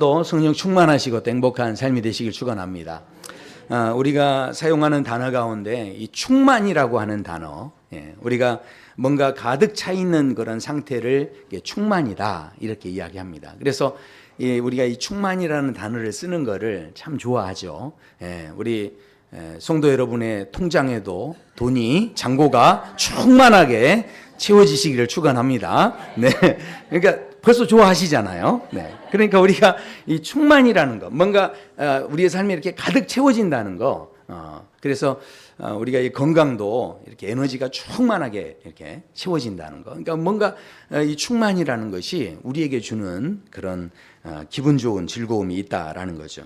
또 성령 충만하시고 행복한 삶이 되시길 축원합니다. 우리가 사용하는 단어 가운데 이 충만이라고 하는 단어, 우리가 뭔가 가득 차 있는 그런 상태를 충만이다 이렇게 이야기합니다. 그래서 우리가 이 충만이라는 단어를 쓰는 것을 참 좋아하죠. 우리 성도 여러분의 통장에도 돈이 잔고가 충만하게 채워지시기를 축원합니다. 네, 그러니까 벌써 좋아하시잖아요. 네, 그러니까 우리가 이 충만이라는 거, 뭔가 우리의 삶에 이렇게 가득 채워진다는 거. 그래서 우리가 이 건강도 이렇게 에너지가 충만하게 이렇게 채워진다는 거. 그러니까 뭔가 이 충만이라는 것이 우리에게 주는 그런 기분 좋은 즐거움이 있다라는 거죠.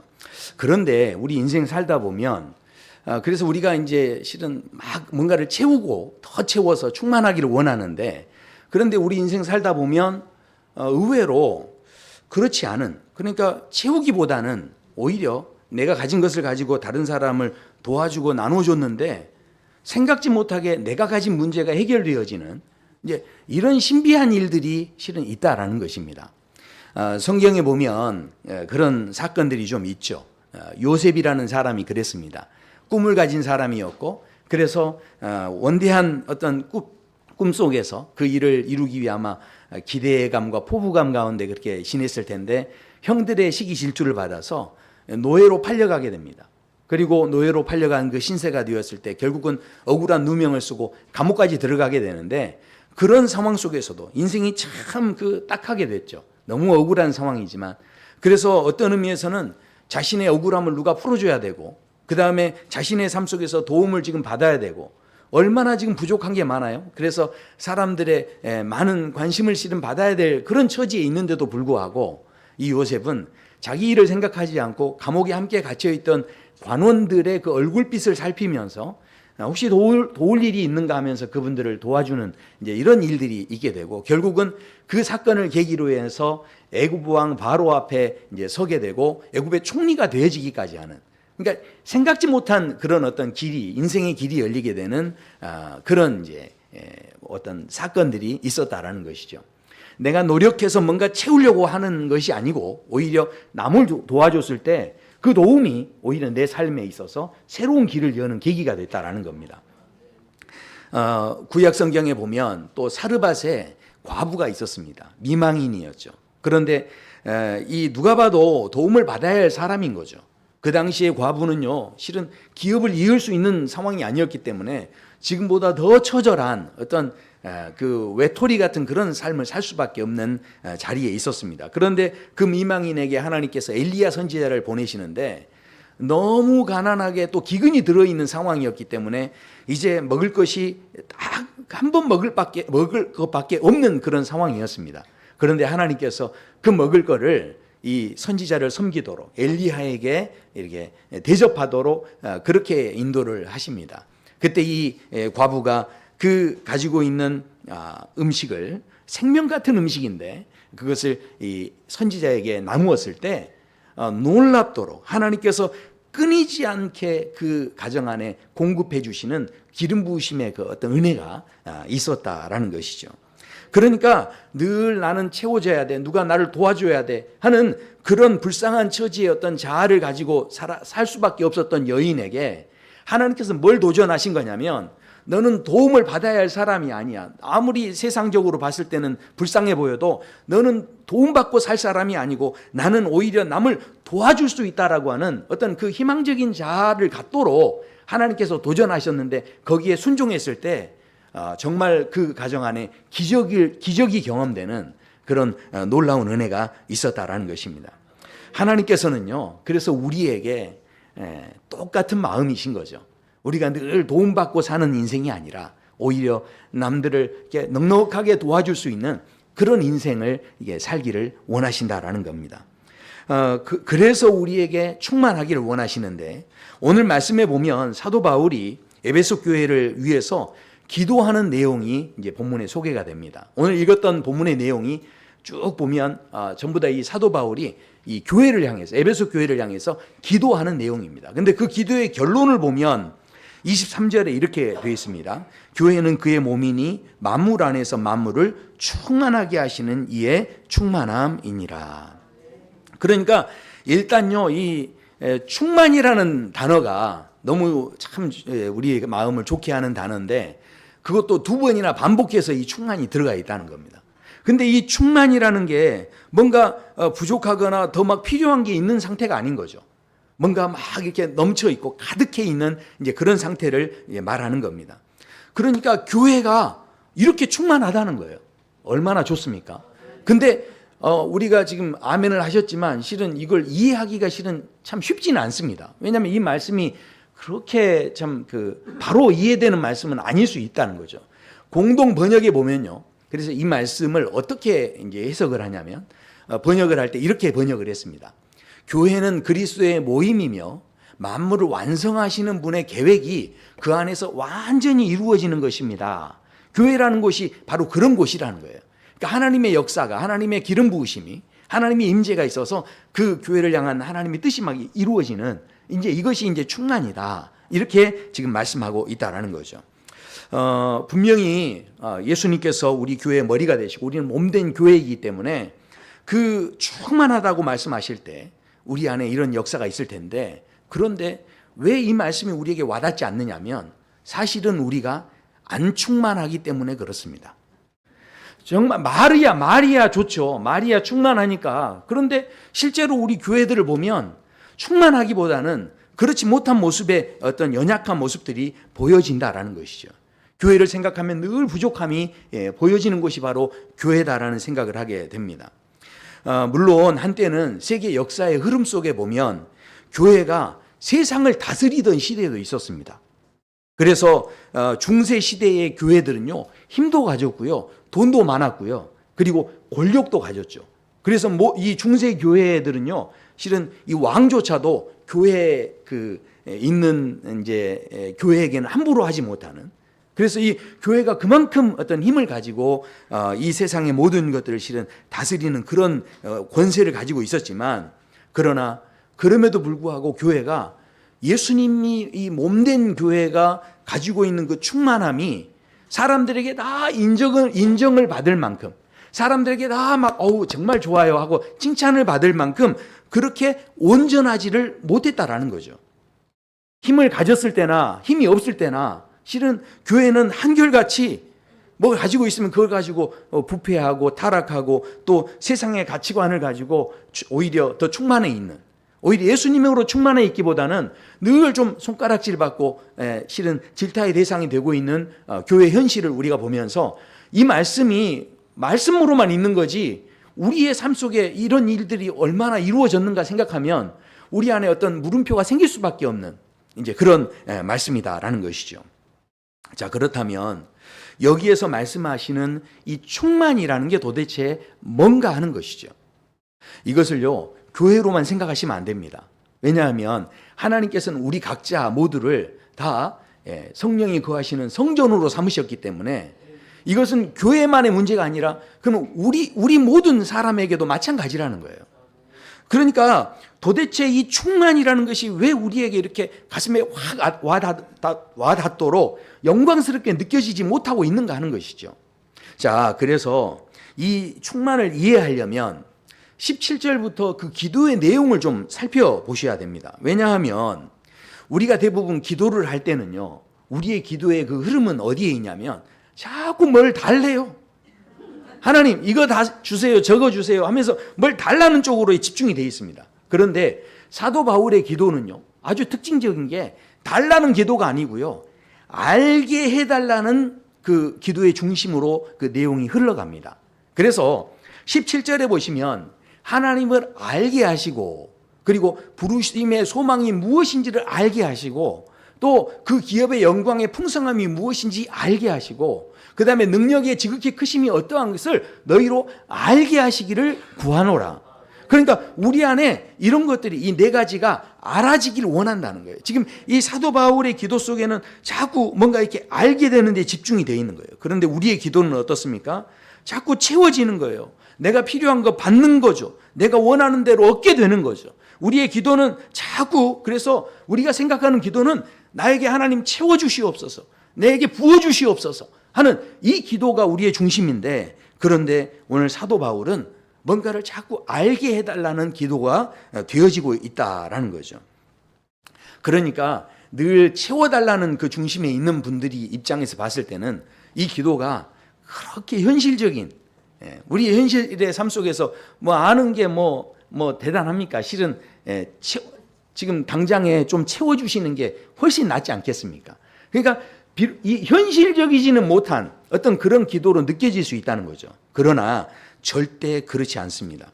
그런데 우리 인생 살다 보면 그래서 우리가 이제 실은 막 뭔가를 채우고 더 채워서 충만하기를 원하는데, 그런데 우리 인생 살다 보면 의외로 그렇지 않은, 그러니까 채우기보다는 오히려 내가 가진 것을 가지고 다른 사람을 도와주고 나눠줬는데 생각지 못하게 내가 가진 문제가 해결되어지는 이제 이런 신비한 일들이 실은 있다라는 것입니다. 성경에 보면 그런 사건들이 좀 있죠. 요셉이라는 사람이 그랬습니다. 꿈을 가진 사람이었고, 그래서 원대한 어떤 꿈 속에서 그 일을 이루기 위해 아마 기대감과 포부감 가운데 그렇게 지냈을 텐데 형들의 시기 질투를 받아서 노예로 팔려가게 됩니다. 그리고 노예로 팔려간 그 신세가 되었을 때 결국은 억울한 누명을 쓰고 감옥까지 들어가게 되는데, 그런 상황 속에서도 인생이 참 딱하게 됐죠. 너무 억울한 상황이지만, 그래서 어떤 의미에서는 자신의 억울함을 누가 풀어줘야 되고, 그 다음에 자신의 삶 속에서 도움을 지금 받아야 되고, 얼마나 지금 부족한 게 많아요. 그래서 사람들의 많은 관심을 실은 받아야 될 그런 처지에 있는데도 불구하고 이 요셉은 자기 일을 생각하지 않고 감옥에 함께 갇혀있던 관원들의 그 얼굴빛을 살피면서 혹시 도울 일이 있는가 하면서 그분들을 도와주는 이제 이런 일들이 있게 되고, 결국은 그 사건을 계기로 해서 애굽 왕 바로 앞에 이제 서게 되고 애굽의 총리가 되어지기까지 하는, 그러니까 생각지 못한 그런 어떤 길이, 인생의 길이 열리게 되는 그런 이제 어떤 사건들이 있었다라는 것이죠. 내가 노력해서 뭔가 채우려고 하는 것이 아니고 오히려 남을 도와줬을 때 그 도움이 오히려 내 삶에 있어서 새로운 길을 여는 계기가 됐다라는 겁니다. 구약 성경에 보면 또 사르밧에 과부가 있었습니다. 미망인이었죠. 그런데 이 누가 봐도 도움을 받아야 할 사람인 거죠. 그 당시에 과부는요, 실은 기업을 이을 수 있는 상황이 아니었기 때문에 지금보다 더 처절한 어떤 그 외톨이 같은 그런 삶을 살 수밖에 없는 자리에 있었습니다. 그런데 그 미망인에게 하나님께서 엘리야 선지자를 보내시는데 너무 가난하게 또 기근이 들어있는 상황이었기 때문에 이제 먹을 것이 딱 한 번 먹을 것밖에 없는 그런 상황이었습니다. 그런데 하나님께서 그 먹을 거를 이 선지자를 섬기도록 엘리야에게 이렇게 대접하도록 그렇게 인도를 하십니다. 그때 이 과부가 그 가지고 있는 음식을, 생명 같은 음식인데 그것을 이 선지자에게 나누었을 때 놀랍도록 하나님께서 끊이지 않게 그 가정 안에 공급해 주시는 기름 부으심의 그 어떤 은혜가 있었다라는 것이죠. 그러니까 늘 나는 채워져야 돼, 누가 나를 도와줘야 돼 하는 그런 불쌍한 처지의 어떤 자아를 가지고 살 수밖에 없었던 여인에게 하나님께서 뭘 도전하신 거냐면, 너는 도움을 받아야 할 사람이 아니야. 아무리 세상적으로 봤을 때는 불쌍해 보여도 너는 도움받고 살 사람이 아니고 나는 오히려 남을 도와줄 수 있다라고 하는 어떤 그 희망적인 자아를 갖도록 하나님께서 도전하셨는데, 거기에 순종했을 때 정말 그 가정 안에 기적이 경험되는 그런 놀라운 은혜가 있었다라는 것입니다. 하나님께서는요, 그래서 우리에게 똑같은 마음이신 거죠. 우리가 늘 도움받고 사는 인생이 아니라 오히려 남들을 이렇게 넉넉하게 도와줄 수 있는 그런 인생을 살기를 원하신다라는 겁니다. 그래서 우리에게 충만하기를 원하시는데, 오늘 말씀에 보면 사도 바울이 에베소 교회를 위해서 기도하는 내용이 이제 본문에 소개가 됩니다. 오늘 읽었던 본문의 내용이 쭉 보면 전부 다 이 사도 바울이 이 교회를 향해서, 에베소 교회를 향해서 기도하는 내용입니다. 근데 그 기도의 결론을 보면 23절에 이렇게 되어 있습니다. 교회는 그의 몸이니 만물 안에서 만물을 충만하게 하시는 이의 충만함이니라. 그러니까 일단요, 이 충만이라는 단어가 너무 참 우리의 마음을 좋게 하는 단어인데 그것도 두 번이나 반복해서 이 충만이 들어가 있다는 겁니다. 근데 이 충만이라는 게 뭔가 부족하거나 더 막 필요한 게 있는 상태가 아닌 거죠. 뭔가 막 이렇게 넘쳐 있고 가득해 있는 이제 그런 상태를 말하는 겁니다. 그러니까 교회가 이렇게 충만하다는 거예요. 얼마나 좋습니까? 근데 우리가 지금 아멘을 하셨지만 실은 이걸 이해하기가 실은 참 쉽지는 않습니다. 왜냐하면 이 말씀이 그렇게 참 바로 이해되는 말씀은 아닐 수 있다는 거죠. 공동 번역에 보면요. 그래서 이 말씀을 어떻게 이제 해석을 하냐면 번역을 할 때 이렇게 번역을 했습니다. 교회는 그리스도의 모임이며 만물을 완성하시는 분의 계획이 그 안에서 완전히 이루어지는 것입니다. 교회라는 곳이 바로 그런 곳이라는 거예요. 그러니까 하나님의 역사가, 하나님의 기름 부으심이, 하나님의 임재가 있어서 그 교회를 향한 하나님의 뜻이 막 이루어지는 이제 이것이 이제 충만이다. 이렇게 지금 말씀하고 있다라는 거죠. 분명히 예수님께서 우리 교회의 머리가 되시고 우리는 몸된 교회이기 때문에 그 충만하다고 말씀하실 때 우리 안에 이런 역사가 있을 텐데 그런데 왜 이 말씀이 우리에게 와닿지 않느냐면 사실은 우리가 안 충만하기 때문에 그렇습니다. 정말 마리아 좋죠. 마리아 충만하니까. 그런데 실제로 우리 교회들을 보면 충만하기보다는 그렇지 못한 모습의 어떤 연약한 모습들이 보여진다라는 것이죠. 교회를 생각하면 늘 부족함이 보여지는 곳이 바로 교회다라는 생각을 하게 됩니다. 물론 한때는 세계 역사의 흐름 속에 보면 교회가 세상을 다스리던 시대도 있었습니다. 그래서 중세 시대의 교회들은요 힘도 가졌고요 돈도 많았고요 그리고 권력도 가졌죠. 그래서 이 중세 교회들은요 실은 이 왕조차도 교회에 있는 이제 교회에게는 함부로 하지 못하는, 그래서 이 교회가 그만큼 어떤 힘을 가지고 이 세상의 모든 것들을 실은 다스리는 그런 권세를 가지고 있었지만, 그러나 그럼에도 불구하고 교회가 예수님이 이 몸된 교회가 가지고 있는 그 충만함이 사람들에게 다 인정을 받을 만큼, 사람들에게 다 막 정말 좋아요 하고 칭찬을 받을 만큼 그렇게 온전하지를 못했다라는 거죠. 힘을 가졌을 때나 힘이 없을 때나 실은 교회는 한결같이 뭐 가지고 있으면 그걸 가지고 부패하고 타락하고 또 세상의 가치관을 가지고 오히려 더 충만해 있는, 오히려 예수님으로 충만해 있기보다는 늘 좀 손가락질 받고 실은 질타의 대상이 되고 있는 교회 현실을 우리가 보면서 이 말씀이 말씀으로만 있는 거지 우리의 삶 속에 이런 일들이 얼마나 이루어졌는가 생각하면 우리 안에 어떤 물음표가 생길 수밖에 없는 이제 그런 말씀이다라는 것이죠. 자, 그렇다면 여기에서 말씀하시는 이 충만이라는 게 도대체 뭔가 하는 것이죠. 이것을요 교회로만 생각하시면 안 됩니다. 왜냐하면 하나님께서는 우리 각자 모두를 다 성령이 거하시는 성전으로 삼으셨기 때문에 이것은 교회만의 문제가 아니라 그러면 우리 모든 사람에게도 마찬가지라는 거예요. 그러니까 도대체 이 충만이라는 것이 왜 우리에게 이렇게 가슴에 확 와닿도록 영광스럽게 느껴지지 못하고 있는가 하는 것이죠. 자, 그래서 이 충만을 이해하려면 17절부터 그 기도의 내용을 좀 살펴보셔야 됩니다. 왜냐하면 우리가 대부분 기도를 할 때는요 우리의 기도의 그 흐름은 어디에 있냐면 자꾸 뭘 달래요. 하나님 이거 다 주세요, 저거 주세요 하면서 뭘 달라는 쪽으로 집중이 되어 있습니다. 그런데 사도 바울의 기도는요 아주 특징적인 게 달라는 기도가 아니고요 알게 해달라는 그 기도의 중심으로 그 내용이 흘러갑니다. 그래서 17절에 보시면 하나님을 알게 하시고 그리고 부르심의 소망이 무엇인지를 알게 하시고 또 그 기업의 영광의 풍성함이 무엇인지 알게 하시고 그 다음에 능력의 지극히 크심이 어떠한 것을 너희로 알게 하시기를 구하노라. 그러니까 우리 안에 이런 것들이 이 네 가지가 알아지기를 원한다는 거예요. 지금 이 사도 바울의 기도 속에는 자꾸 뭔가 이렇게 알게 되는 데 집중이 되어 있는 거예요. 그런데 우리의 기도는 어떻습니까? 자꾸 채워지는 거예요. 내가 필요한 거 받는 거죠. 내가 원하는 대로 얻게 되는 거죠. 우리의 기도는 자꾸, 그래서 우리가 생각하는 기도는 나에게 하나님 채워주시옵소서, 내게 부어주시옵소서 하는 이 기도가 우리의 중심인데, 그런데 오늘 사도 바울은 뭔가를 자꾸 알게 해달라는 기도가 되어지고 있다라는 거죠. 그러니까 늘 채워달라는 그 중심에 있는 분들이 입장에서 봤을 때는 이 기도가 그렇게 현실적인, 우리 현실의 삶 속에서 뭐 아는 게 뭐 대단합니까? 실은 지금 당장에 좀 채워주시는 게 훨씬 낫지 않겠습니까? 그러니까 이 현실적이지는 못한 어떤 그런 기도로 느껴질 수 있다는 거죠. 그러나 절대 그렇지 않습니다.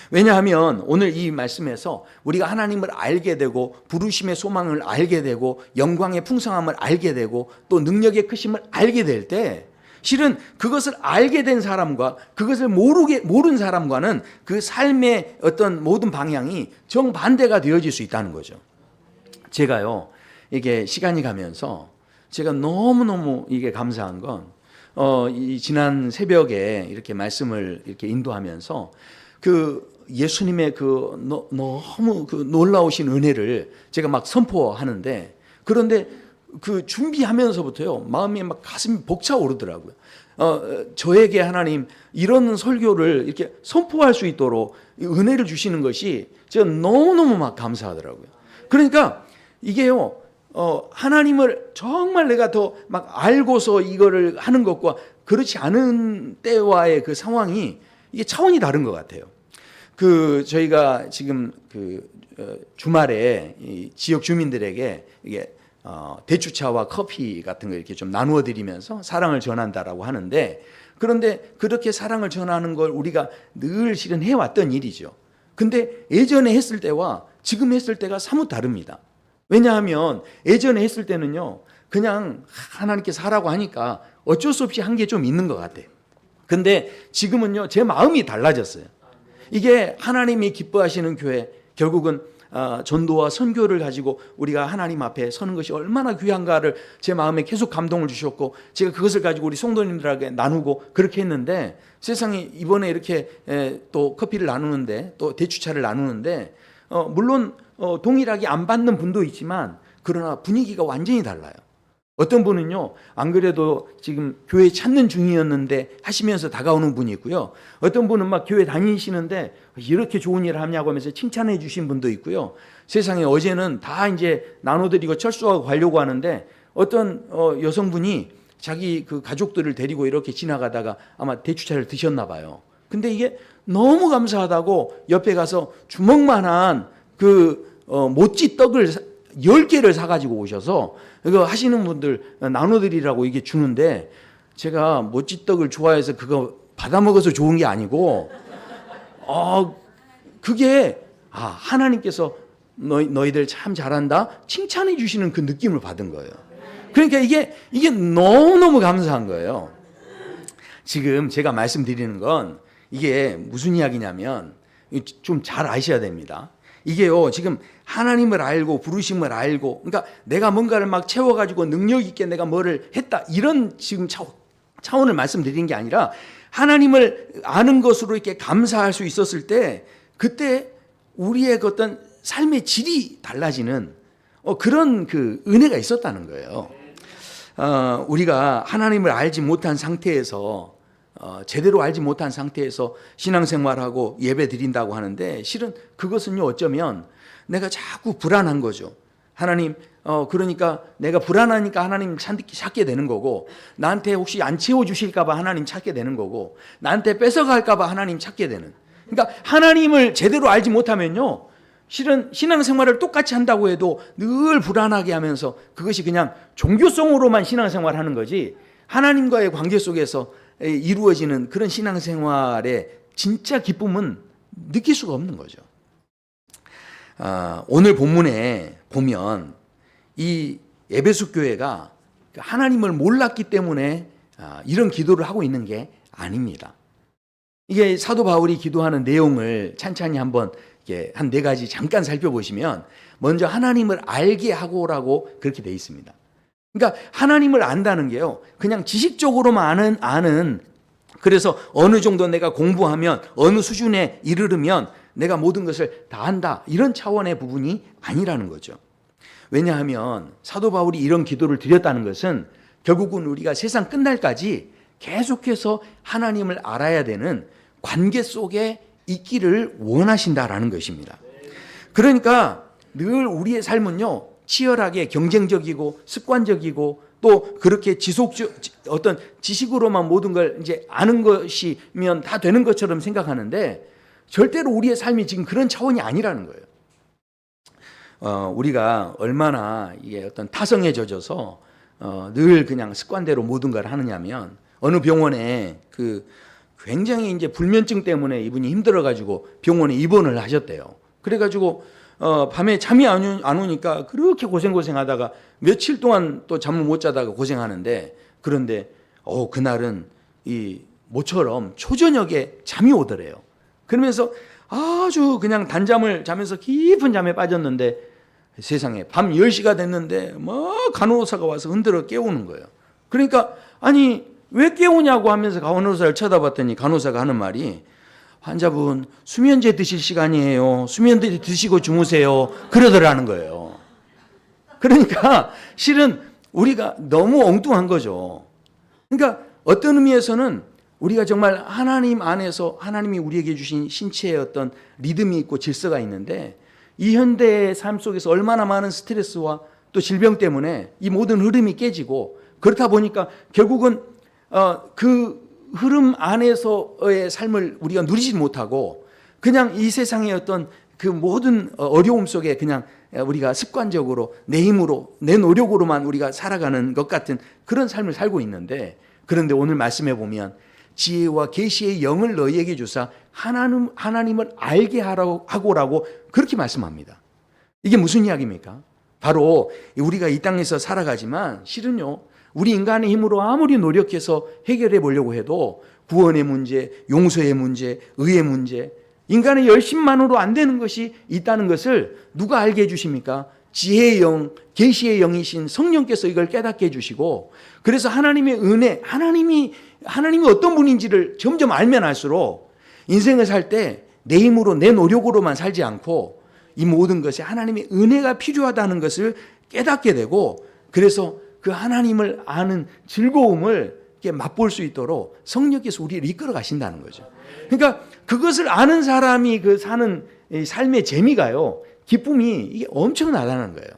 왜냐하면 오늘 이 말씀에서 우리가 하나님을 알게 되고 부르심의 소망을 알게 되고 영광의 풍성함을 알게 되고 또 능력의 크심을 알게 될 때 실은 그것을 알게 된 사람과 그것을 모르는 사람과는 그 삶의 어떤 모든 방향이 정반대가 되어질 수 있다는 거죠. 제가요, 이게 시간이 가면서 제가 너무너무 이게 감사한 건, 이 지난 새벽에 이렇게 말씀을 이렇게 인도하면서 그 예수님의 너무 놀라우신 은혜를 제가 막 선포하는데, 그런데 그 준비하면서부터요, 마음이 막 가슴이 벅차오르더라고요. 저에게 하나님 이런 설교를 이렇게 선포할 수 있도록 은혜를 주시는 것이 제가 너무너무 막 감사하더라고요. 그러니까 이게요, 하나님을 정말 내가 더 막 알고서 이거를 하는 것과 그렇지 않은 때와의 그 상황이 이게 차원이 다른 것 같아요. 저희가 지금 주말에 이 지역 주민들에게 이게 대추차와 커피 같은 거 이렇게 좀 나누어 드리면서 사랑을 전한다라고 하는데, 그런데 그렇게 사랑을 전하는 걸 우리가 늘 실은 해왔던 일이죠. 근데 예전에 했을 때와 지금 했을 때가 사뭇 다릅니다. 왜냐하면 예전에 했을 때는요, 그냥 하나님께서 하라고 하니까 어쩔 수 없이 한 게 좀 있는 것 같아요. 근데 지금은요, 제 마음이 달라졌어요. 이게 하나님이 기뻐하시는 교회, 결국은 전도와 선교를 가지고 우리가 하나님 앞에 서는 것이 얼마나 귀한가를 제 마음에 계속 감동을 주셨고, 제가 그것을 가지고 우리 성도님들에게 나누고 그렇게 했는데, 세상에 이번에 이렇게 또 커피를 나누는데, 또 대추차를 나누는데, 물론 동일하게 안 받는 분도 있지만 그러나 분위기가 완전히 달라요. 어떤 분은요, 안 그래도 지금 교회 찾는 중이었는데 하시면서 다가오는 분이 있고요. 어떤 분은 막 교회 다니시는데 이렇게 좋은 일을 하냐고 하면서 칭찬해 주신 분도 있고요. 세상에 어제는 다 이제 나눠드리고 철수하고 가려고 하는데 어떤 여성분이 자기 그 가족들을 데리고 이렇게 지나가다가 아마 대추차를 드셨나 봐요. 근데 이게 너무 감사하다고 옆에 가서 주먹만한 모찌 떡을 10개를 사가지고 오셔서 이거 하시는 분들 나눠드리라고 이게 주는데, 제가 모찌떡을 좋아해서 그거 받아먹어서 좋은 게 아니고, 그게 하나님께서 너희들 참 잘한다 칭찬해 주시는 그 느낌을 받은 거예요. 그러니까 이게 너무너무 감사한 거예요. 지금 제가 말씀드리는 건 이게 무슨 이야기냐면 좀 잘 아셔야 됩니다. 이게요, 지금 하나님을 알고 부르심을 알고, 그러니까 내가 뭔가를 막 채워가지고 능력 있게 내가 뭐를 했다, 이런 지금 차원을 말씀드리는 게 아니라, 하나님을 아는 것으로 이렇게 감사할 수 있었을 때 그때 우리의 어떤 삶의 질이 달라지는 그런 그 은혜가 있었다는 거예요. 우리가 하나님을 알지 못한 상태에서 제대로 알지 못한 상태에서 신앙생활하고 예배 드린다고 하는데, 실은 그것은요, 어쩌면 내가 자꾸 불안한 거죠. 하나님, 그러니까 내가 불안하니까 하나님 찾게 되는 거고, 나한테 혹시 안 채워주실까봐 하나님 찾게 되는 거고, 나한테 뺏어갈까봐 하나님 찾게 되는. 그러니까 하나님을 제대로 알지 못하면요, 실은 신앙생활을 똑같이 한다고 해도 늘 불안하게 하면서 그것이 그냥 종교성으로만 신앙생활 하는 거지, 하나님과의 관계 속에서 이루어지는 그런 신앙생활의 진짜 기쁨은 느낄 수가 없는 거죠. 오늘 본문에 보면 이 에베소 교회가 하나님을 몰랐기 때문에 이런 기도를 하고 있는 게 아닙니다. 이게 사도 바울이 기도하는 내용을 찬찬히 한번 한 4가지 잠깐 살펴보시면, 먼저 하나님을 알게 하고라고 그렇게 돼 있습니다. 그러니까 하나님을 안다는 게요, 그냥 지식적으로만 아는, 그래서 어느 정도 내가 공부하면 어느 수준에 이르르면 내가 모든 것을 다 한다, 이런 차원의 부분이 아니라는 거죠. 왜냐하면 사도 바울이 이런 기도를 드렸다는 것은 결국은 우리가 세상 끝날까지 계속해서 하나님을 알아야 되는 관계 속에 있기를 원하신다라는 것입니다. 그러니까 늘 우리의 삶은요, 치열하게 경쟁적이고 습관적이고 또 그렇게 지속적 어떤 지식으로만 모든 걸 이제 아는 것이면 다 되는 것처럼 생각하는데 절대로 우리의 삶이 지금 그런 차원이 아니라는 거예요. 우리가 얼마나 이게 어떤 타성에 젖어서 늘 그냥 습관대로 모든 걸 하느냐면 어느 병원에 그 굉장히 이제 불면증 때문에 이분이 힘들어가지고 병원에 입원을 하셨대요. 그래가지고 밤에 잠이 안 오니까 그렇게 고생하다가 며칠 동안 또 잠을 못 자다가 고생하는데 그런데 그날은 이 모처럼 초저녁에 잠이 오더래요. 그러면서 아주 그냥 단잠을 자면서 깊은 잠에 빠졌는데 세상에 밤 10시가 됐는데 막 간호사가 와서 흔들어 깨우는 거예요. 그러니까 아니 왜 깨우냐고 하면서 간호사를 쳐다봤더니 간호사가 하는 말이 환자분 수면제 드실 시간이에요. 수면제 드시고 주무세요. 그러더라는 거예요. 그러니까 실은 우리가 너무 엉뚱한 거죠. 그러니까 어떤 의미에서는 우리가 정말 하나님 안에서 하나님이 우리에게 주신 신체의 어떤 리듬이 있고 질서가 있는데 이 현대의 삶 속에서 얼마나 많은 스트레스와 또 질병 때문에 이 모든 흐름이 깨지고 그렇다 보니까 결국은 그 흐름 안에서의 삶을 우리가 누리지 못하고 그냥 이 세상의 어떤 그 모든 어려움 속에 그냥 우리가 습관적으로 내 힘으로 내 노력으로만 우리가 살아가는 것 같은 그런 삶을 살고 있는데 그런데 오늘 말씀해 보면 지혜와 계시의 영을 너희에게 주사 하나님을 알게 하고라고 그렇게 말씀합니다. 이게 무슨 이야기입니까? 바로 우리가 이 땅에서 살아가지만 실은요 우리 인간의 힘으로 아무리 노력해서 해결해 보려고 해도 구원의 문제, 용서의 문제, 의의 문제 인간의 열심만으로 안 되는 것이 있다는 것을 누가 알게 해주십니까? 지혜의 영, 계시의 영이신 성령께서 이걸 깨닫게 해주시고 그래서 하나님의 은혜, 하나님이 어떤 분인지를 점점 알면 알수록 인생을 살 때 내 힘으로 내 노력으로만 살지 않고 이 모든 것이 하나님의 은혜가 필요하다는 것을 깨닫게 되고 그래서 그 하나님을 아는 즐거움을 맛볼 수 있도록 성령께서 우리를 이끌어 가신다는 거죠. 그러니까 그것을 아는 사람이 그 사는 삶의 재미가요, 기쁨이 이게 엄청나다는 거예요.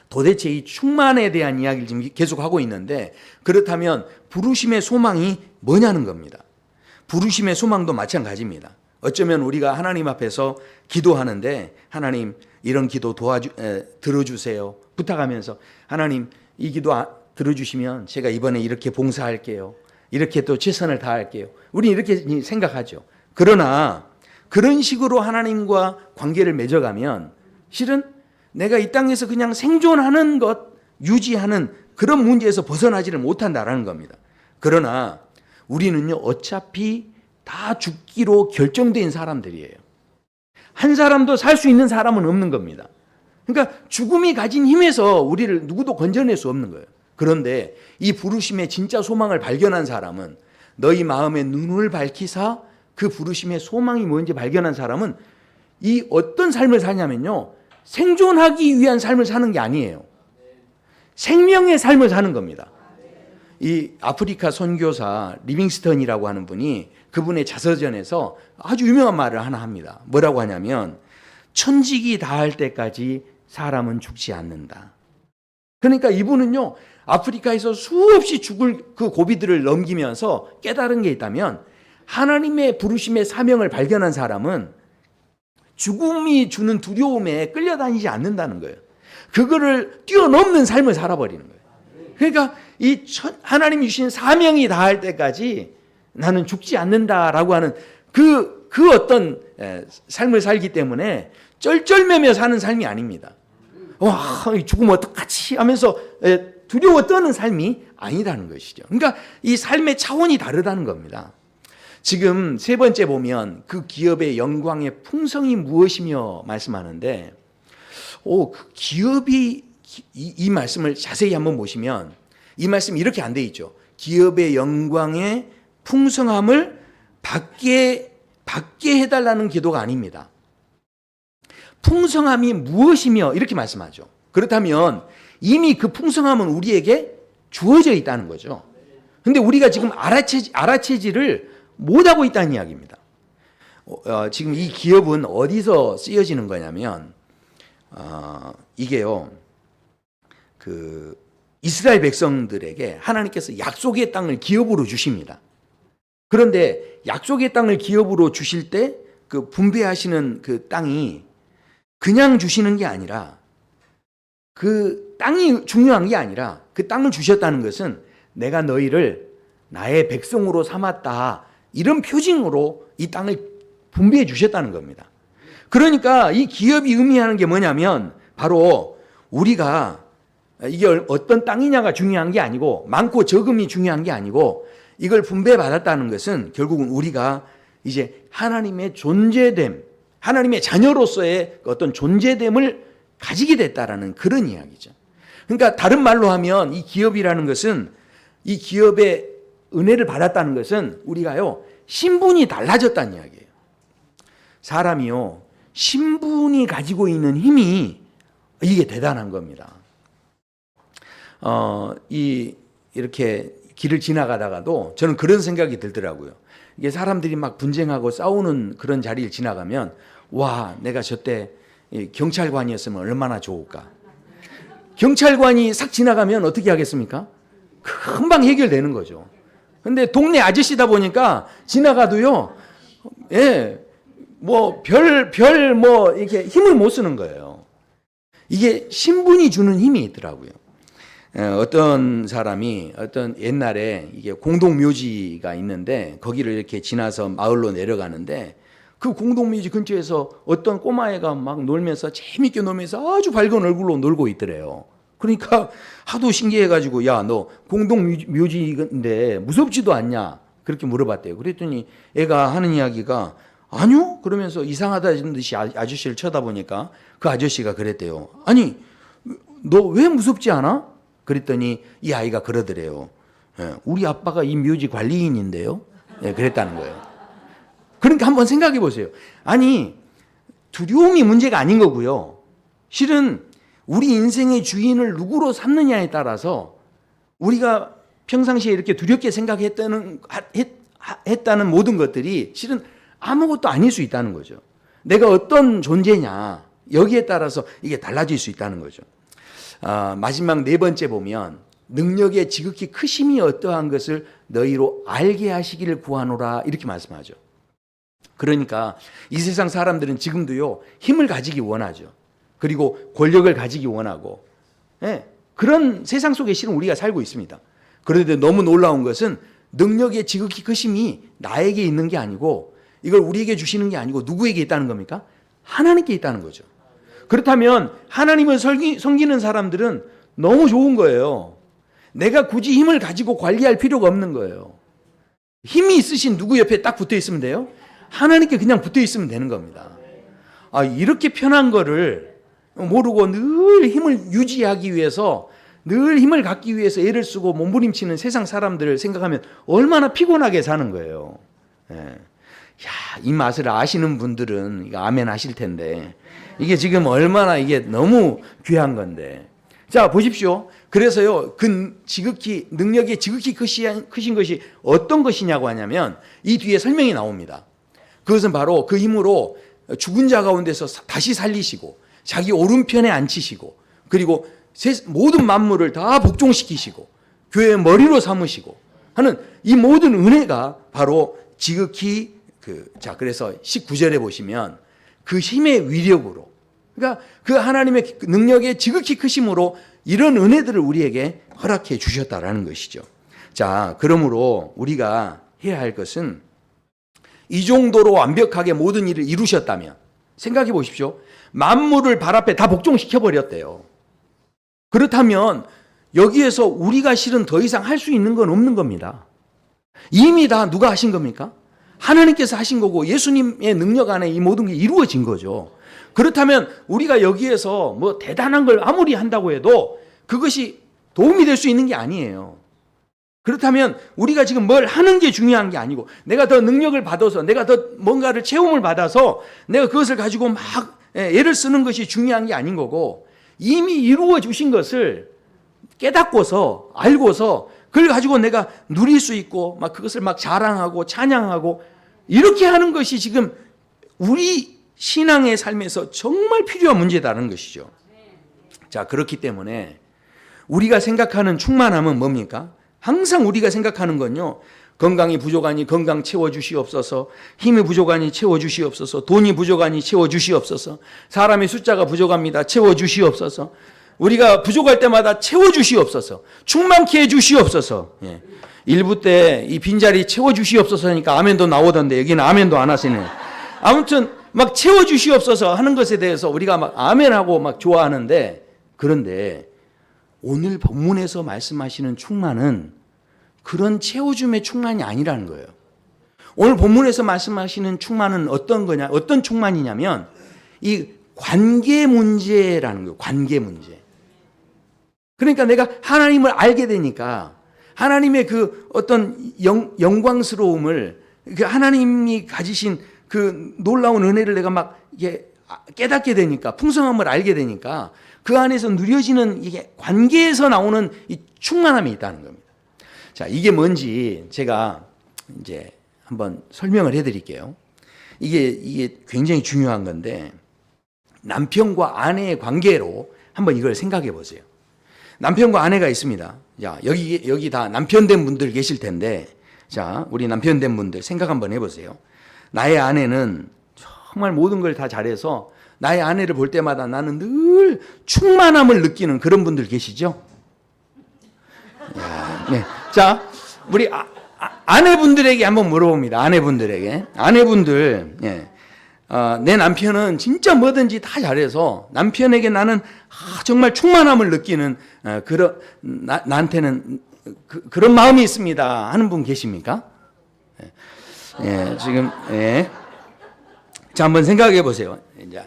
도대체 이 충만에 대한 이야기를 지금 계속 하고 있는데 그렇다면 부르심의 소망이 뭐냐는 겁니다. 부르심의 소망도 마찬가지입니다. 어쩌면 우리가 하나님 앞에서 기도하는데 하나님 이런 기도 들어주세요 부탁하면서 하나님 이 기도 들어주시면 제가 이번에 이렇게 봉사할게요. 이렇게 또 최선을 다할게요. 우리 이렇게 생각하죠. 그러나 그런 식으로 하나님과 관계를 맺어가면 실은 내가 이 땅에서 그냥 생존하는 것, 유지하는 그런 문제에서 벗어나지를 못한다라는 겁니다. 그러나 우리는요 어차피 다 죽기로 결정된 사람들이에요. 한 사람도 살 수 있는 사람은 없는 겁니다. 그러니까 죽음이 가진 힘에서 우리를 누구도 건져낼 수 없는 거예요. 그런데 이 부르심의 진짜 소망을 발견한 사람은 너희 마음의 눈을 밝히사 그 부르심의 소망이 뭔지 발견한 사람은 이 어떤 삶을 사냐면요 생존하기 위한 삶을 사는 게 아니에요. 생명의 삶을 사는 겁니다. 이 아프리카 선교사 리빙스턴이라고 하는 분이 그분의 자서전에서 아주 유명한 말을 하나 합니다. 뭐라고 하냐면 천직이 닿을 때까지 사람은 죽지 않는다. 그러니까 이분은요 아프리카에서 수없이 죽을 그 고비들을 넘기면서 깨달은 게 있다면 하나님의 부르심의 사명을 발견한 사람은 죽음이 주는 두려움에 끌려다니지 않는다는 거예요. 그거를 뛰어넘는 삶을 살아버리는 거예요. 그러니까 이 하나님이 주신 사명이 닿을 때까지 나는 죽지 않는다라고 하는 그 어떤 삶을 살기 때문에 쩔쩔매며 사는 삶이 아닙니다. 와, 죽으면 어떡하지 하면서 두려워 떠는 삶이 아니라는 것이죠. 그러니까 이 삶의 차원이 다르다는 겁니다. 지금 세 번째 보면 그 기업의 영광의 풍성이 무엇이며 말씀하는데 그 기업이 이 말씀을 자세히 한번 보시면 이 말씀이 이렇게 안 돼 있죠. 기업의 영광의 풍성함을 받게 해달라는 기도가 아닙니다. 풍성함이 무엇이며 이렇게 말씀하죠. 그렇다면 이미 그 풍성함은 우리에게 주어져 있다는 거죠. 그런데 우리가 지금 알아채지를 못하고 있다는 이야기입니다. 지금 이 기업은 어디서 쓰여지는 거냐면 이게요. 그 이스라엘 백성들에게 하나님께서 약속의 땅을 기업으로 주십니다. 그런데 약속의 땅을 기업으로 주실 때 그 분배하시는 그 땅이 그냥 주시는 게 아니라 그 땅이 중요한 게 아니라 그 땅을 주셨다는 것은 내가 너희를 나의 백성으로 삼았다. 이런 표징으로 이 땅을 분배해 주셨다는 겁니다. 그러니까 이 기업이 의미하는 게 뭐냐면 바로 우리가 이게 어떤 땅이냐가 중요한 게 아니고 많고 적음이 중요한 게 아니고 이걸 분배받았다는 것은 결국은 우리가 이제 하나님의 존재됨, 하나님의 자녀로서의 어떤 존재됨을 가지게 됐다라는 그런 이야기죠. 그러니까 다른 말로 하면 이 기업이라는 것은 이 기업의 은혜를 받았다는 것은 우리가요 신분이 달라졌다는 이야기예요. 사람이요 신분이 가지고 있는 힘이 이게 대단한 겁니다. 이렇게 길을 지나가다가도 저는 그런 생각이 들더라고요. 이게 사람들이 막 분쟁하고 싸우는 그런 자리를 지나가면 와 내가 저때 경찰관이었으면 얼마나 좋을까. 경찰관이 싹 지나가면 어떻게 하겠습니까? 금방 해결되는 거죠. 근데 동네 아저씨다 보니까 지나가도요, 이렇게 힘을 못 쓰는 거예요. 이게 신분이 주는 힘이 있더라고요. 어떤 사람이 옛날에 이게 공동묘지가 있는데 거기를 이렇게 지나서 마을로 내려가는데 그 공동묘지 근처에서 어떤 꼬마애가 막 놀면서 재밌게 놀면서 아주 밝은 얼굴로 놀고 있더래요. 그러니까 하도 신기해가지고 야, 너 공동묘지인데 무섭지도 않냐? 그렇게 물어봤대요. 그랬더니 애가 하는 이야기가 아니요? 그러면서 이상하다는 듯이 아저씨를 쳐다보니까 그 아저씨가 그랬대요. 아니, 너 왜 무섭지 않아? 그랬더니 이 아이가 그러더래요. 우리 아빠가 이 묘지 관리인인데요. 그랬다는 거예요. 그러니까 한번 생각해 보세요. 아니, 두려움이 문제가 아닌 거고요. 실은 우리 인생의 주인을 누구로 삼느냐에 따라서 우리가 평상시에 이렇게 두렵게 생각했다는 모든 것들이 실은 아무것도 아닐 수 있다는 거죠. 내가 어떤 존재냐 여기에 따라서 이게 달라질 수 있다는 거죠. 마지막 네 번째 보면 능력의 지극히 크심이 어떠한 것을 너희로 알게 하시기를 구하노라 이렇게 말씀하죠. 그러니까 이 세상 사람들은 지금도요 힘을 가지기 원하죠. 그리고 권력을 가지기 원하고 그런 세상 속에 실은 우리가 살고 있습니다. 그런데 너무 놀라운 것은 능력의 지극히 크심이 나에게 있는 게 아니고 이걸 우리에게 주시는 게 아니고 누구에게 있다는 겁니까? 하나님께 있다는 거죠. 그렇다면 하나님을 섬기는 사람들은 너무 좋은 거예요. 내가 굳이 힘을 가지고 관리할 필요가 없는 거예요. 힘이 있으신 누구 옆에 딱 붙어 있으면 돼요? 하나님께 그냥 붙어 있으면 되는 겁니다. 이렇게 편한 거를 모르고 늘 힘을 유지하기 위해서 늘 힘을 갖기 위해서 애를 쓰고 몸부림치는 세상 사람들을 생각하면 얼마나 피곤하게 사는 거예요. 이 맛을 아시는 분들은 이거 아멘 하실 텐데 이게 지금 얼마나 이게 너무 귀한 건데. 자, 보십시오. 그래서요, 능력이 지극히 크신 것이 어떤 것이냐고 하냐면 이 뒤에 설명이 나옵니다. 그것은 바로 그 힘으로 죽은 자 가운데서 다시 살리시고 자기 오른편에 앉히시고 그리고 모든 만물을 다 복종시키시고 교회의 머리로 삼으시고 하는 이 모든 은혜가 바로 지극히 그래서 19절에 보시면 그 힘의 위력으로 그러니까 그 하나님의 능력의 지극히 크심으로 이런 은혜들을 우리에게 허락해 주셨다라는 것이죠. 자, 그러므로 우리가 해야 할 것은 이 정도로 완벽하게 모든 일을 이루셨다면 생각해 보십시오. 만물을 발 앞에 다 복종시켜 버렸대요. 그렇다면 여기에서 우리가 실은 더 이상 할 수 있는 건 없는 겁니다. 이미 다 누가 하신 겁니까? 하나님께서 하신 거고 예수님의 능력 안에 이 모든 게 이루어진 거죠. 그렇다면 우리가 여기에서 뭐 대단한 걸 아무리 한다고 해도 그것이 도움이 될 수 있는 게 아니에요. 그렇다면 우리가 지금 뭘 하는 게 중요한 게 아니고 내가 더 능력을 받아서 내가 더 뭔가를 체험을 받아서 내가 그것을 가지고 막 애를 쓰는 것이 중요한 게 아닌 거고 이미 이루어 주신 것을 깨닫고서 알고서 그걸 가지고 내가 누릴 수 있고 막 그것을 막 자랑하고 찬양하고 이렇게 하는 것이 지금 우리 신앙의 삶에서 정말 필요한 문제다는 것이죠. 자, 그렇기 때문에 우리가 생각하는 충만함은 뭡니까? 항상 우리가 생각하는 건요, 건강이 부족하니 건강 채워주시옵소서, 힘이 부족하니 채워주시옵소서, 돈이 부족하니 채워주시옵소서, 사람의 숫자가 부족합니다. 채워주시옵소서, 우리가 부족할 때마다 채워주시옵소서, 충만케 해주시옵소서. 예. 일부 때 이 빈자리 채워주시옵소서 하니까 아멘도 나오던데 여기는 아멘도 안 하시네요. 아무튼 막 채워주시옵소서 하는 것에 대해서 우리가 막 아멘하고 막 좋아하는데, 그런데 오늘 본문에서 말씀하시는 충만은 그런 채워줌의 충만이 아니라는 거예요. 오늘 본문에서 말씀하시는 충만은 어떤 거냐, 어떤 충만이냐면 이 관계 문제라는 거예요. 관계 문제. 그러니까 내가 하나님을 알게 되니까 하나님의 그 어떤 영광스러움을, 그 하나님이 가지신 그 놀라운 은혜를 내가 막 이게 깨닫게 되니까, 풍성함을 알게 되니까 그 안에서 누려지는 이게 관계에서 나오는 이 충만함이 있다는 겁니다. 자, 이게 뭔지 제가 이제 한번 설명을 해드릴게요. 이게 굉장히 중요한 건데, 남편과 아내의 관계로 한번 이걸 생각해 보세요. 남편과 아내가 있습니다. 자, 여기 다 남편 된 분들 계실 텐데, 자, 우리 남편 된 분들 생각 한번 해보세요. 나의 아내는 정말 모든 걸 다 잘해서 나의 아내를 볼 때마다 나는 늘 충만함을 느끼는 그런 분들 계시죠? 네. 자, 우리 아내분들에게 한번 물어봅니다. 아내분들, 예. 내 남편은 진짜 뭐든지 다 잘해서 남편에게 나는 정말 충만함을 느끼는 나한테는 그런 마음이 있습니다 하는 분 계십니까? 예, 지금, 예. 자, 한번 생각해 보세요. 이제,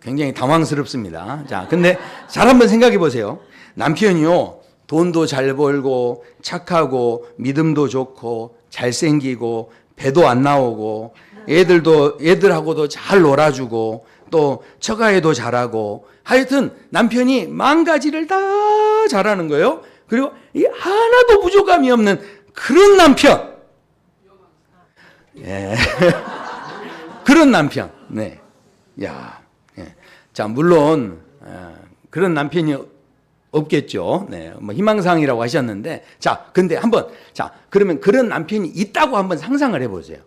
굉장히 당황스럽습니다. 자, 근데 잘 한번 생각해 보세요. 남편이요, 돈도 잘 벌고, 착하고, 믿음도 좋고, 잘생기고, 배도 안 나오고, 애들하고도 잘 놀아주고, 또 처가에도 잘하고, 하여튼 남편이 만 가지를 다 잘하는 거예요. 그리고 하나도 부족함이 없는 그런 남편. 예. 그런 남편. 네. 야. 예. 자, 물론 그런 남편이 없겠죠. 네. 뭐 희망사항이라고 하셨는데, 자, 근데 그러면 그런 남편이 있다고 한번 상상을 해 보세요.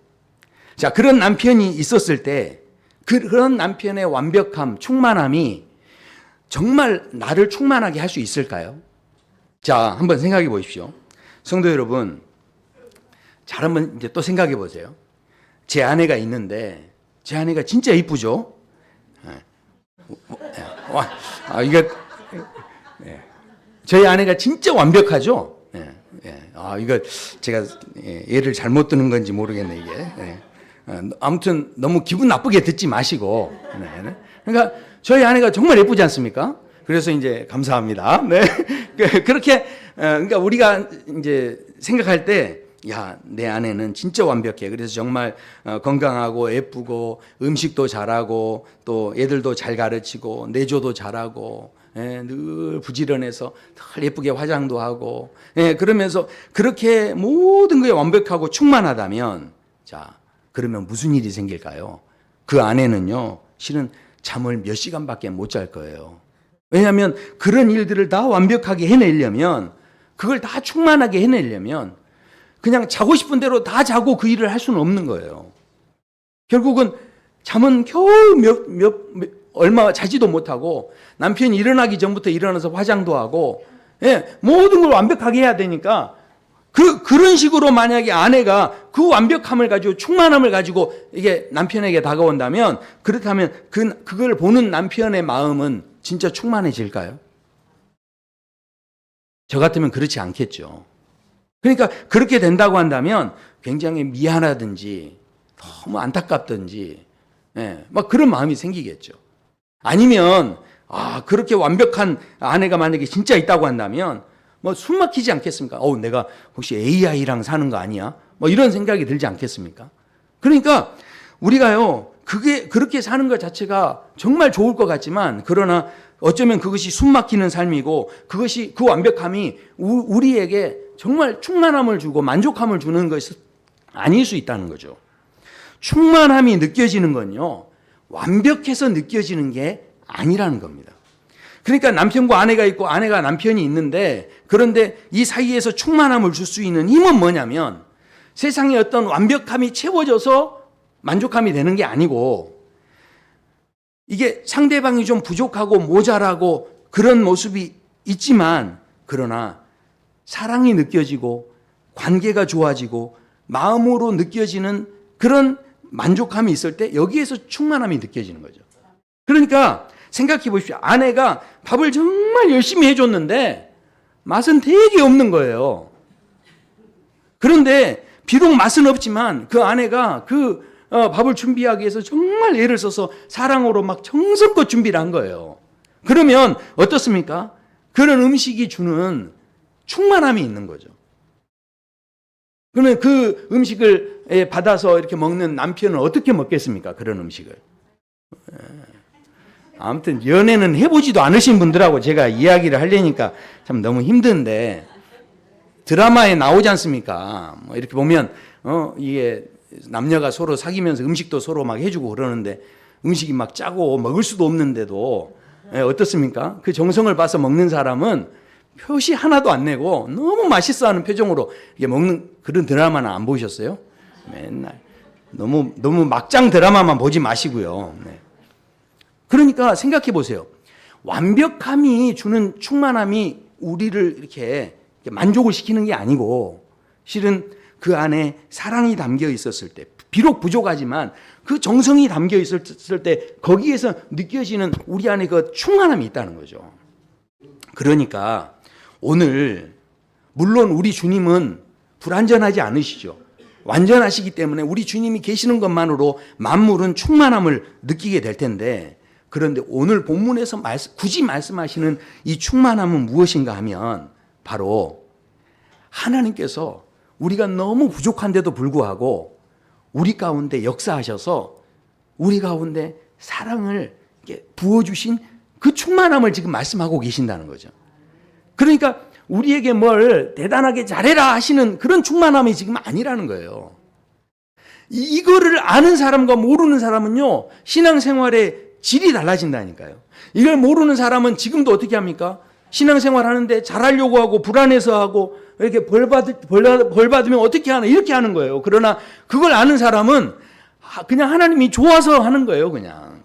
자, 그런 남편이 있었을 때 그런 남편의 완벽함, 충만함이 정말 나를 충만하게 할 수 있을까요? 자, 한번 생각해 보십시오. 성도 여러분, 잘 한번 이제 또 생각해 보세요. 제 아내가 있는데, 제 아내가 진짜 이쁘죠? 이거, 저희 아내가 진짜 완벽하죠? 이거 제가 예를 잘못 드는 건지 모르겠네, 이게. 아무튼 너무 기분 나쁘게 듣지 마시고. 그러니까 저희 아내가 정말 예쁘지 않습니까? 그래서 이제 감사합니다. 네. 그렇게, 그러니까 우리가 이제 생각할 때, 야, 내 아내는 진짜 완벽해. 그래서 정말 건강하고 예쁘고 음식도 잘하고 또 애들도 잘 가르치고 내조도 잘하고, 늘 부지런해서 늘 예쁘게 화장도 하고, 그러면서 그렇게 모든 것에 완벽하고 충만하다면, 자, 그러면 무슨 일이 생길까요? 그 아내는요, 실은 잠을 몇 시간밖에 못 잘 거예요. 왜냐하면 그런 일들을 다 완벽하게 해내려면, 그걸 다 충만하게 해내려면 그냥 자고 싶은 대로 다 자고 그 일을 할 수는 없는 거예요. 결국은 잠은 겨우 얼마 자지도 못하고, 남편이 일어나기 전부터 일어나서 화장도 하고, 모든 걸 완벽하게 해야 되니까, 그런 식으로 만약에 아내가 그 완벽함을 가지고 충만함을 가지고 이게 남편에게 다가온다면, 그렇다면 그걸 보는 남편의 마음은 진짜 충만해질까요? 저 같으면 그렇지 않겠죠. 그러니까 그렇게 된다고 한다면 굉장히 미안하든지 너무 안타깝든지, 막 그런 마음이 생기겠죠. 아니면 그렇게 완벽한 아내가 만약에 진짜 있다고 한다면 뭐 숨 막히지 않겠습니까? 내가 혹시 AI랑 사는 거 아니야? 뭐 이런 생각이 들지 않겠습니까? 그러니까 우리가요, 그렇게 사는 것 자체가 정말 좋을 것 같지만, 그러나 어쩌면 그것이 숨 막히는 삶이고, 그 완벽함이 우리에게 정말 충만함을 주고 만족함을 주는 것이 아닐 수 있다는 거죠. 충만함이 느껴지는 건요, 완벽해서 느껴지는 게 아니라는 겁니다. 그러니까 남편과 아내가 있고 아내가 남편이 있는데, 그런데 이 사이에서 충만함을 줄 수 있는 힘은 뭐냐면 세상에 어떤 완벽함이 채워져서 만족함이 되는 게 아니고, 이게 상대방이 좀 부족하고 모자라고 그런 모습이 있지만, 그러나 사랑이 느껴지고 관계가 좋아지고 마음으로 느껴지는 그런 만족함이 있을 때 여기에서 충만함이 느껴지는 거죠. 그러니까 생각해 보십시오. 아내가 밥을 정말 열심히 해줬는데 맛은 되게 없는 거예요. 그런데 비록 맛은 없지만 그 아내가 밥을 준비하기 위해서 정말 애를 써서 사랑으로 막 정성껏 준비를 한 거예요. 그러면 어떻습니까? 그런 음식이 주는 충만함이 있는 거죠. 그러면 그 음식을 받아서 이렇게 먹는 남편은 어떻게 먹겠습니까? 그런 음식을. 아무튼 연애는 해보지도 않으신 분들하고 제가 이야기를 하려니까 참 너무 힘든데, 드라마에 나오지 않습니까? 뭐 이렇게 보면 이게 남녀가 서로 사귀면서 음식도 서로 막 해주고 그러는데 음식이 막 짜고 먹을 수도 없는데도 어떻습니까? 그 정성을 봐서 먹는 사람은 표시 하나도 안 내고 너무 맛있어하는 표정으로 이게 먹는 그런 드라마는 안 보셨어요? 맨날 너무 막장 드라마만 보지 마시고요. 네. 그러니까 생각해 보세요. 완벽함이 주는 충만함이 우리를 이렇게 만족을 시키는 게 아니고, 실은 그 안에 사랑이 담겨 있었을 때, 비록 부족하지만 그 정성이 담겨 있었을 때 거기에서 느껴지는 우리 안에 그 충만함이 있다는 거죠. 그러니까 오늘 물론 우리 주님은 불완전하지 않으시죠. 완전하시기 때문에 우리 주님이 계시는 것만으로 만물은 충만함을 느끼게 될 텐데, 그런데 오늘 본문에서 굳이 말씀하시는 이 충만함은 무엇인가 하면 바로 하나님께서 우리가 너무 부족한데도 불구하고 우리 가운데 역사하셔서 우리 가운데 사랑을 부어주신 그 충만함을 지금 말씀하고 계신다는 거죠. 그러니까 우리에게 뭘 대단하게 잘해라 하시는 그런 충만함이 지금 아니라는 거예요. 이거를 아는 사람과 모르는 사람은요, 신앙생활의 질이 달라진다니까요. 이걸 모르는 사람은 지금도 어떻게 합니까? 신앙생활 하는데 잘하려고 하고 불안해서 하고 이렇게 벌 받으면 어떻게 하나 이렇게 하는 거예요. 그러나 그걸 아는 사람은 그냥 하나님이 좋아서 하는 거예요. 그냥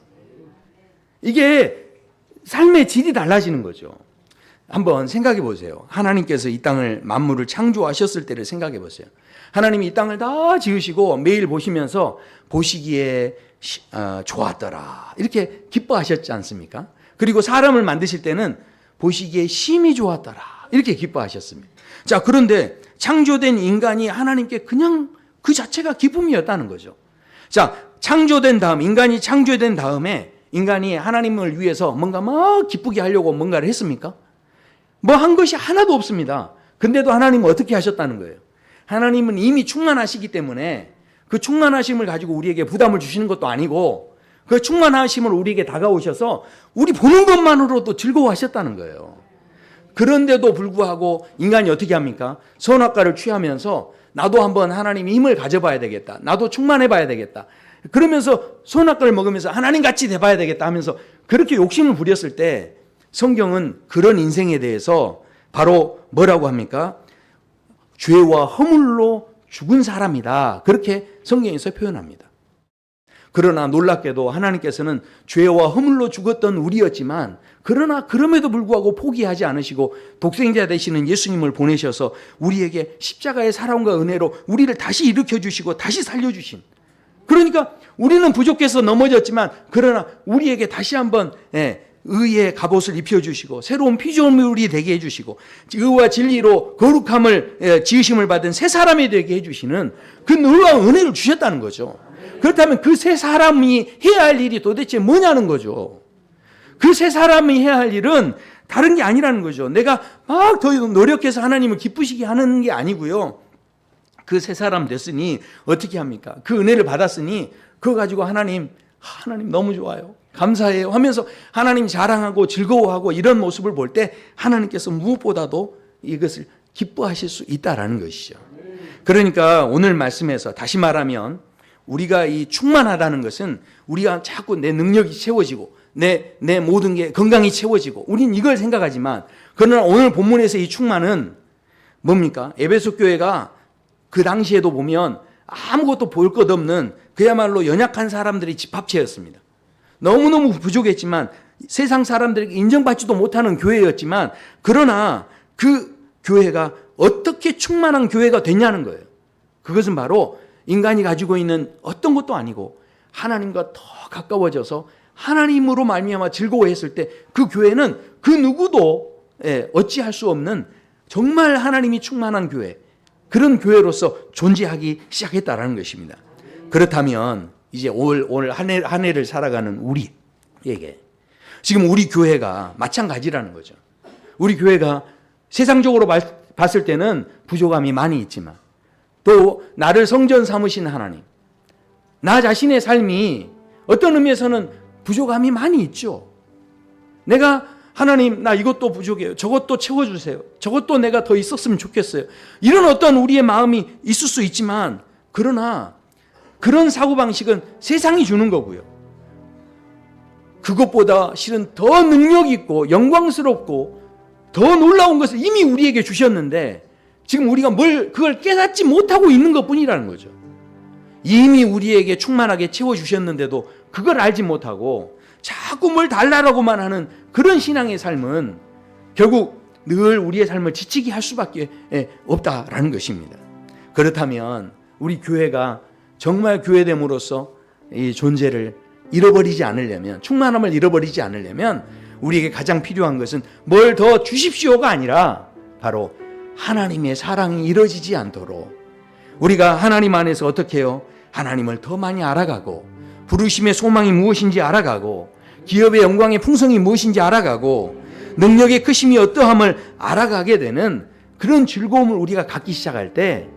이게 삶의 질이 달라지는 거죠. 한번 생각해 보세요. 하나님께서 이 땅을 만물을 창조하셨을 때를 생각해 보세요. 하나님이 이 땅을 다 지으시고 매일 보시면서 보시기에 좋았더라 이렇게 기뻐하셨지 않습니까? 그리고 사람을 만드실 때는 보시기에 심히 좋았더라 이렇게 기뻐하셨습니다. 자, 그런데 창조된 인간이 하나님께 그냥 그 자체가 기쁨이었다는 거죠. 자, 창조된 다음, 인간이 창조된 다음에 인간이 하나님을 위해서 뭔가 막 기쁘게 하려고 뭔가를 했습니까? 뭐 한 것이 하나도 없습니다. 근데도 하나님은 어떻게 하셨다는 거예요? 하나님은 이미 충만하시기 때문에 그 충만하심을 가지고 우리에게 부담을 주시는 것도 아니고, 그 충만하심을 우리에게 다가오셔서 우리 보는 것만으로도 즐거워하셨다는 거예요. 그런데도 불구하고 인간이 어떻게 합니까? 선악과를 취하면서 나도 한번 하나님의 힘을 가져봐야 되겠다. 나도 충만해봐야 되겠다. 그러면서 선악과를 먹으면서 하나님같이 돼봐야 되겠다 하면서 그렇게 욕심을 부렸을 때 성경은 그런 인생에 대해서 바로 뭐라고 합니까? 죄와 허물로 죽은 사람이다. 그렇게 성경에서 표현합니다. 그러나 놀랍게도 하나님께서는 죄와 허물로 죽었던 우리였지만, 그러나 그럼에도 불구하고 포기하지 않으시고 독생자 되시는 예수님을 보내셔서 우리에게 십자가의 사랑과 은혜로 우리를 다시 일으켜주시고 다시 살려주신, 그러니까 우리는 부족해서 넘어졌지만 그러나 우리에게 다시 한번 의의 갑옷을 입혀주시고 새로운 피조물이 되게 해주시고 의와 진리로 거룩함을 지으심을 받은 새 사람이 되게 해주시는 그 놀라운 은혜를 주셨다는 거죠. 그렇다면 그 새 사람이 해야 할 일이 도대체 뭐냐는 거죠. 그 새 사람이 해야 할 일은 다른 게 아니라는 거죠. 내가 막 더 노력해서 하나님을 기쁘시게 하는 게 아니고요. 그 새 사람 됐으니 어떻게 합니까? 그 은혜를 받았으니 그거 가지고 하나님 너무 좋아요, 감사해요 하면서 하나님 자랑하고 즐거워하고 이런 모습을 볼 때 하나님께서 무엇보다도 이것을 기뻐하실 수 있다라는 것이죠. 그러니까 오늘 말씀에서 다시 말하면 우리가 이 충만하다는 것은 우리가 자꾸 내 능력이 채워지고 내 모든 게 건강이 채워지고 우린 이걸 생각하지만, 그러나 오늘 본문에서 이 충만은 뭡니까? 에베소 교회가 그 당시에도 보면 아무것도 볼 것 없는 그야말로 연약한 사람들이 집합체였습니다. 너무너무 부족했지만 세상 사람들에게 인정받지도 못하는 교회였지만, 그러나 그 교회가 어떻게 충만한 교회가 됐냐는 거예요. 그것은 바로 인간이 가지고 있는 어떤 것도 아니고 하나님과 더 가까워져서 하나님으로 말미암아 즐거워했을 때 그 교회는 그 누구도 어찌할 수 없는 정말 하나님이 충만한 교회, 그런 교회로서 존재하기 시작했다라는 것입니다. 그렇다면 이제 오늘 한 해를 살아가는 우리에게 지금 우리 교회가 마찬가지라는 거죠. 우리 교회가 세상적으로 봤을 때는 부족함이 많이 있지만, 또 나를 성전 삼으신 하나님, 나 자신의 삶이 어떤 의미에서는 부족함이 많이 있죠. 내가 하나님, 나 이것도 부족해요, 저것도 채워주세요, 저것도 내가 더 있었으면 좋겠어요, 이런 어떤 우리의 마음이 있을 수 있지만, 그러나 그런 사고방식은 세상이 주는 거고요. 그것보다 실은 더 능력 있고 영광스럽고 더 놀라운 것을 이미 우리에게 주셨는데 지금 우리가 그걸 깨닫지 못하고 있는 것뿐이라는 거죠. 이미 우리에게 충만하게 채워주셨는데도 그걸 알지 못하고 자꾸 뭘 달라라고만 하는 그런 신앙의 삶은 결국 늘 우리의 삶을 지치게 할 수밖에 없다라는 것입니다. 그렇다면 우리 교회가 정말 교회됨으로써 이 존재를 잃어버리지 않으려면, 충만함을 잃어버리지 않으려면 우리에게 가장 필요한 것은 뭘 더 주십시오가 아니라 바로 하나님의 사랑이 이루어지지 않도록 우리가 하나님 안에서 어떻게 해요? 하나님을 더 많이 알아가고, 부르심의 소망이 무엇인지 알아가고, 기업의 영광의 풍성이 무엇인지 알아가고, 능력의 크심이 어떠함을 알아가게 되는 그런 즐거움을 우리가 갖기 시작할 때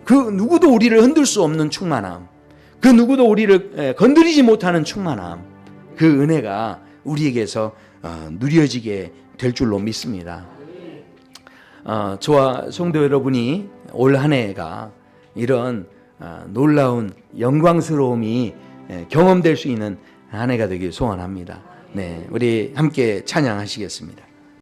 그 누구도 우리를 흔들 수 없는 충만함, 그 누구도 우리를 건드리지 못하는 충만함, 그 은혜가 우리에게서 누려지게 될 줄로 믿습니다. 저와 성도 여러분이 올 한 해가 이런 놀라운 영광스러움이 경험될 수 있는 한 해가 되길 소원합니다. 네, 우리 함께 찬양하시겠습니다.